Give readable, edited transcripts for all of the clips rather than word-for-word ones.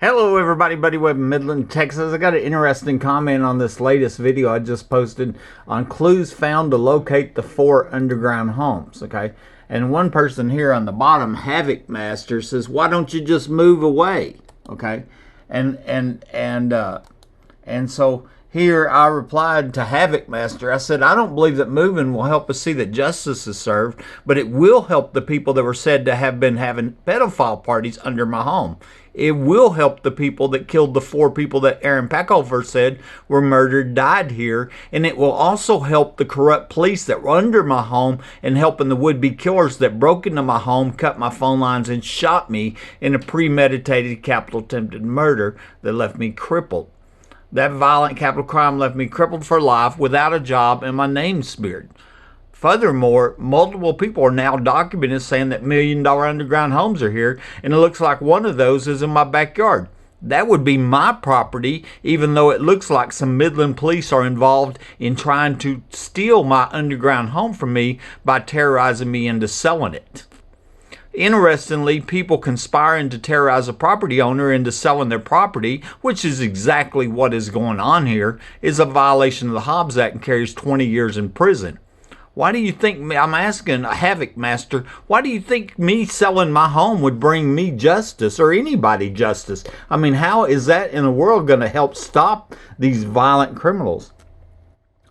Hello everybody, Buddy Webb in Midland, Texas. I got an interesting comment on this latest video I just posted on clues found to locate the 4 underground homes, okay? And one person here on the bottom, havocmaster, says, why don't you just move away, okay? And so here I replied to havocmaster. I said, I don't believe that moving will help us see that justice is served, but it will help the people that were said to have been having pedophile parties under my home. It will help the people that killed the 4 people that Aaron Pachlhofer said were murdered, died here. And it will also help the corrupt police that were under my home and helping the would-be killers that broke into my home, cut my phone lines, and shot me in a premeditated capital attempted murder that left me crippled. That violent capital crime left me crippled for life, without a job, and my name smeared. Furthermore, multiple people are now documented saying that $1 million underground homes are here, and it looks like one of those is in my backyard. That would be my property, even though it looks like some Midland police are involved in trying to steal my underground home from me by terrorizing me into selling it. Interestingly, people conspiring to terrorize a property owner into selling their property, which is exactly what is going on here, is a violation of the Hobbs Act and carries 20 years in prison. Why do you think, I'm asking a havocmaster, why do you think me selling my home would bring me justice or anybody justice? I mean, how is that in the world going to help stop these violent criminals?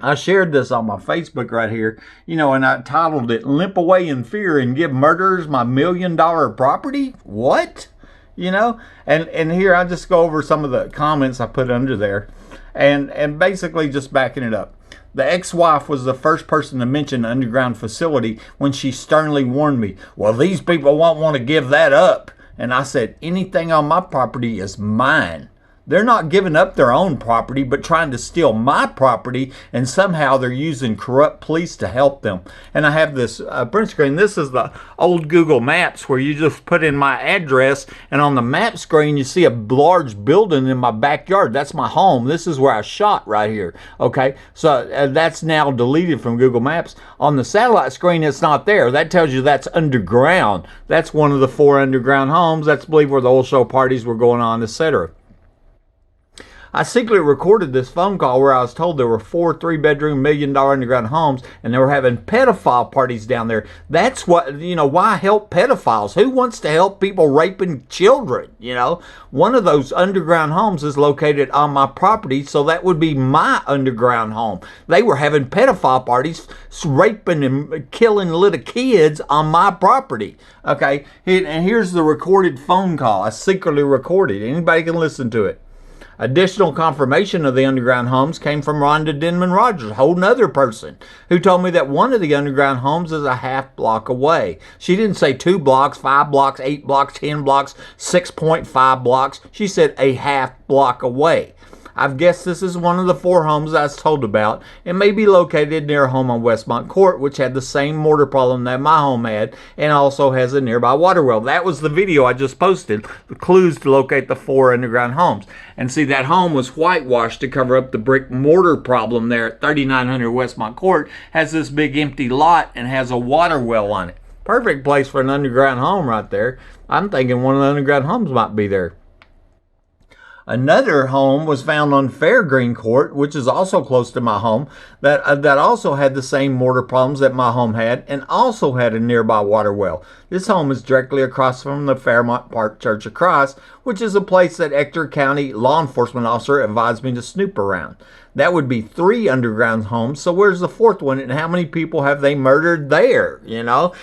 I shared this on my Facebook right here, and I titled it, Limp Away in Fear and Give Murderers My $1 million Property? What? And here I just go over some of the comments I put under there and basically just backing it up. The ex-wife was the first person to mention the underground facility when she sternly warned me, well, these people won't want to give that up. And I said, anything on my property is mine. They're not giving up their own property, but trying to steal my property, and somehow they're using corrupt police to help them. And I have this print screen. This is the old Google Maps where you just put in my address, and on the map screen you see a large building in my backyard. That's my home. This is where I shot right here. Okay, so that's now deleted from Google Maps. On the satellite screen, it's not there. That tells you that's underground. That's one of the 4 underground homes. That's believed where the old show parties were going on, etc. I secretly recorded this phone call where I was told there were 4 3-bedroom $1 million underground homes and they were having pedophile parties down there. That's what, why help pedophiles? Who wants to help people raping children? One of those underground homes is located on my property, so that would be my underground home. They were having pedophile parties, raping and killing little kids on my property. Okay, and here's the recorded phone call. I secretly recorded. Anybody can listen to it. Additional confirmation of the underground homes came from Rhonda Denman Rogers, a whole nother person, who told me that one of the underground homes is a half block away. She didn't say 2 blocks, 5 blocks, 8 blocks, 10 blocks, 6.5 blocks. She said a half block away. I've guessed this is one of the 4 homes I was told about. It may be located near a home on Westmont Court, which had the same mortar problem that my home had, and also has a nearby water well. That was the video I just posted, the clues to locate the 4 underground homes. And see, that home was whitewashed to cover up the brick mortar problem there at 3900 Westmont Court. Has this big empty lot and has a water well on it. Perfect place for an underground home right there. I'm thinking one of the underground homes might be there. Another home was found on Fairgreen Court, which is also close to my home, that also had the same mortar problems that my home had and also had a nearby water well. This home is directly across from the Fairmont Park Church of Christ, which is a place that Ector County law enforcement officer advised me to snoop around. That would be 3 underground homes. So where's the 4th one, and how many people have they murdered there?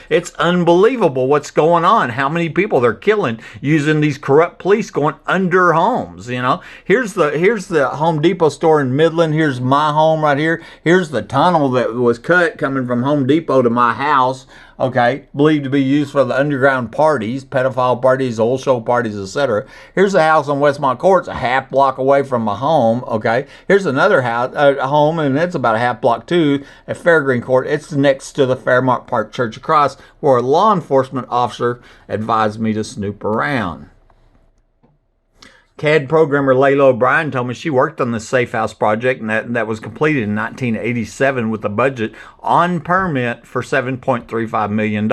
It's unbelievable what's going on. How many people they're killing using these corrupt police going under homes. Here's the Home Depot store in Midland. Here's my home right here. Here's the tunnel that was cut coming from Home Depot to my house. Okay, believed to be used for the underground parties, pedophile parties, old show parties, etc. Here's a house on Westmont Court, a half block away from my home. Okay, here's another house, home, and it's about a half block too at Fairgreen Court. It's next to the Fairmont Park Church of Christ, where a law enforcement officer advised me to snoop around. CAD programmer Layla O'Brien told me she worked on the Safe House project, and that was completed in 1987 with a budget on permit for $7.35 million.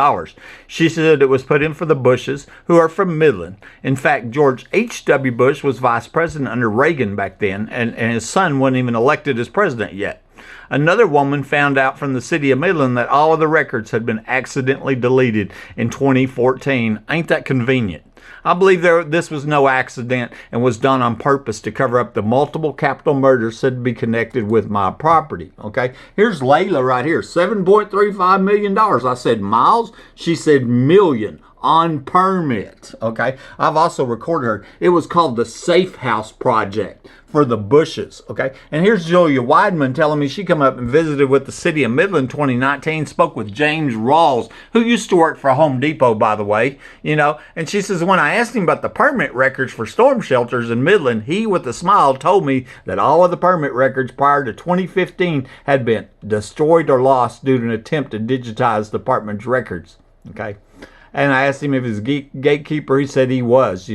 She said it was put in for the Bushes, who are from Midland. In fact, George H.W. Bush was vice president under Reagan back then, and his son wasn't even elected as president yet. Another woman found out from the city of Midland that all of the records had been accidentally deleted in 2014. Ain't that convenient? I believe this was no accident and was done on purpose to cover up the multiple capital murders said to be connected with my property. Okay, here's Layla right here, $7.35 million. I said miles, she said million on permit. Okay, I've also recorded her. It was called the Safe House Project for the Bushes. Okay, and here's Julia Weidman telling me she come up and visited with the city of Midland 2019, spoke with James Rawls, who used to work for Home Depot, by the way, and she says, when I asked him about the permit records for storm shelters in Midland, he, with a smile, told me that all of the permit records prior to 2015 had been destroyed or lost due to an attempt to digitize the department's records. Okay. And I asked him if he's a gatekeeper. He said he was,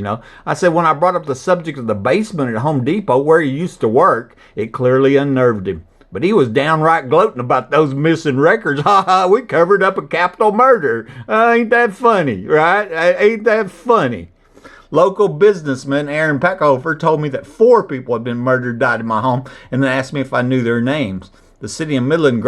I said, when I brought up the subject of the basement at Home Depot where he used to work, it clearly unnerved him. But he was downright gloating about those missing records. Ha ha, we covered up a capital murder. Ain't that funny, right? Ain't that funny? Local businessman Aaron Pachlhofer told me that 4 people had been murdered, died in my home, and then asked me if I knew their names. The city of Midland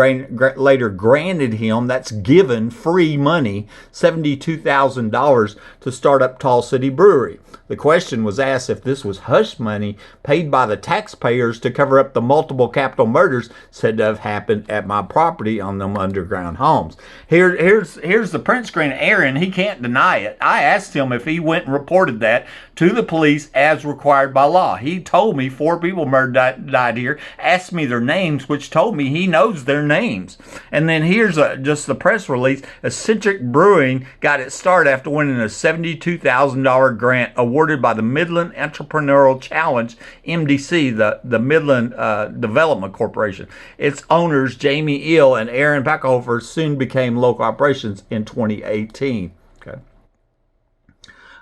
later granted him, that's given, free money, $72,000 to start up Tall City Brewery. The question was asked if this was hush money paid by the taxpayers to cover up the multiple capital murders said to have happened at my property on them underground homes. Here's the print screen. Aaron, he can't deny it. I asked him if he went and reported that to the police as required by law. He told me 4 people died here, asked me their names, which told me he knows their names. And then here's just the press release. Eccentric Brewing got its start after winning a $72,000 grant awarded by the Midland Entrepreneurial Challenge, MDC, the Midland Development Corporation. Its owners, Jamie Eel and Aaron Pachlhofer, soon became local operations in 2018. Okay.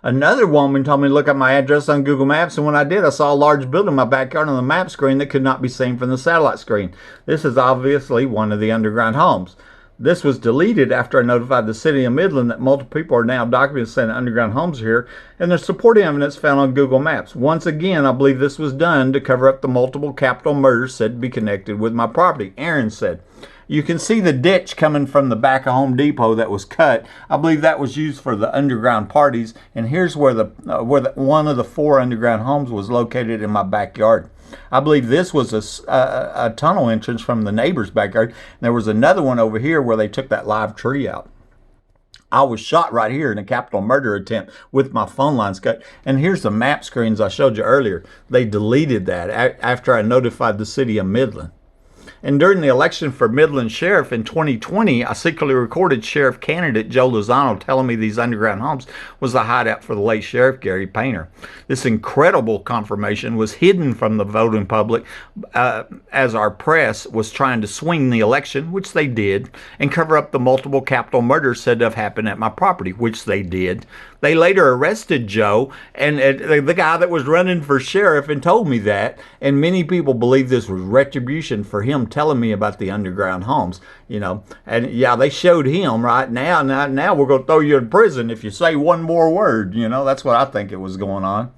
Another woman told me to look at my address on Google Maps, and when I did, I saw a large building in my backyard on the map screen that could not be seen from the satellite screen. This is obviously one of the underground homes. This was deleted after I notified the city of Midland that multiple people are now documenting saying underground homes here, and there's supporting evidence found on Google Maps. Once again, I believe this was done to cover up the multiple capital murders said to be connected with my property, Aaron said. You can see the ditch coming from the back of Home Depot that was cut. I believe that was used for the underground parties. And here's where one of the 4 underground homes was located in my backyard. I believe this was a tunnel entrance from the neighbor's backyard. And there was another one over here where they took that live tree out. I was shot right here in a capital murder attempt with my phone lines cut. And here's the map screens I showed you earlier. They deleted that after I notified the city of Midland. And during the election for Midland Sheriff in 2020, I secretly recorded Sheriff candidate Joe Lozano telling me these underground homes was the hideout for the late Sheriff Gary Painter. This incredible confirmation was hidden from the voting public as our press was trying to swing the election, which they did, and cover up the multiple capital murders said to have happened at my property, which they did. They later arrested Joe and the guy that was running for sheriff and told me that. And many people believe this was retribution for him telling me about the underground homes, And yeah, they showed him right now. Now we're going to throw you in prison if you say one more word. That's what I think it was going on.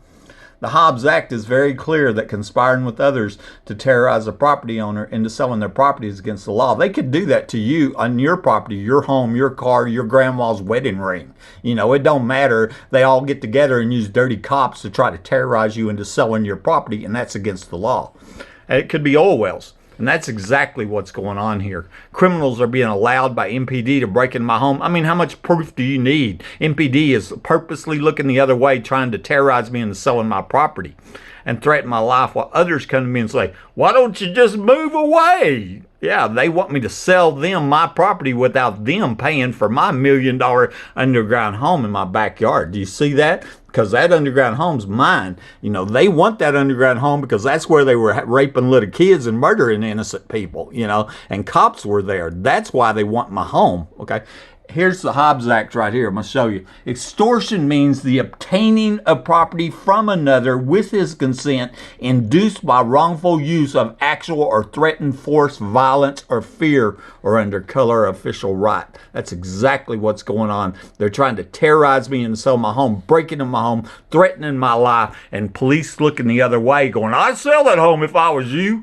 The Hobbs Act is very clear that conspiring with others to terrorize a property owner into selling their property is against the law. They could do that to you on your property, your home, your car, your grandma's wedding ring. It don't matter. They all get together and use dirty cops to try to terrorize you into selling your property, and that's against the law. And it could be oil wells. And that's exactly what's going on here. Criminals are being allowed by MPD to break in my home. I mean, how much proof do you need? MPD is purposely looking the other way, trying to terrorize me into selling my property and threaten my life, while others come to me and say, why don't you just move away? Yeah, they want me to sell them my property without them paying for my $1 million underground home in my backyard. Do you see that? Because that underground home's mine. They want that underground home because that's where they were raping little kids and murdering innocent people, and cops were there. That's why they want my home, okay? Here's the Hobbs Act right here. I'm going to show you. Extortion means the obtaining of property from another with his consent, induced by wrongful use of actual or threatened force, violence, or fear, or under color of official right. That's exactly what's going on. They're trying to terrorize me and sell my home, breaking into my home, threatening my life, and police looking the other way going, I'd sell that home if I was you.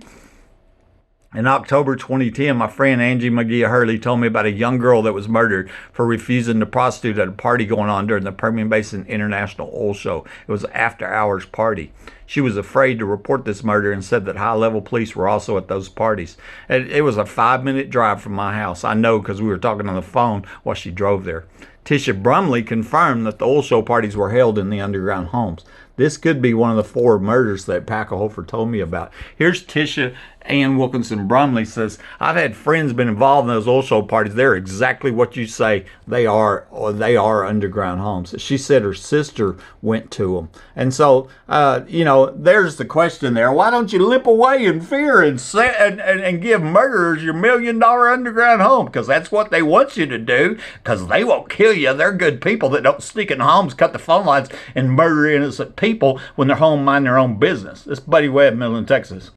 In October 2010, my friend Angie McGee Hurley told me about a young girl that was murdered for refusing to prostitute at a party going on during the Permian Basin International Oil Show. It was an after-hours party. She was afraid to report this murder and said that high-level police were also at those parties. It was a 5-minute drive from my house. I know because we were talking on the phone while she drove there. Tisha Brumley confirmed that the oil show parties were held in the underground homes. This could be one of the 4 murders that Pachlhofer told me about. Here's Tisha Ann Wilkinson Brumley says, I've had friends been involved in those oil show parties. They're exactly what you say they are, or they are underground homes. She said her sister went to them. And so, there's the question there. Why don't you limp away in fear and give murderers your $1 million underground home? Because that's what they want you to do, because they won't kill you. They're good people that don't sneak in homes, cut the phone lines, and murder innocent people when they're home minding their own business. This is Buddy Webb, Midland, Texas.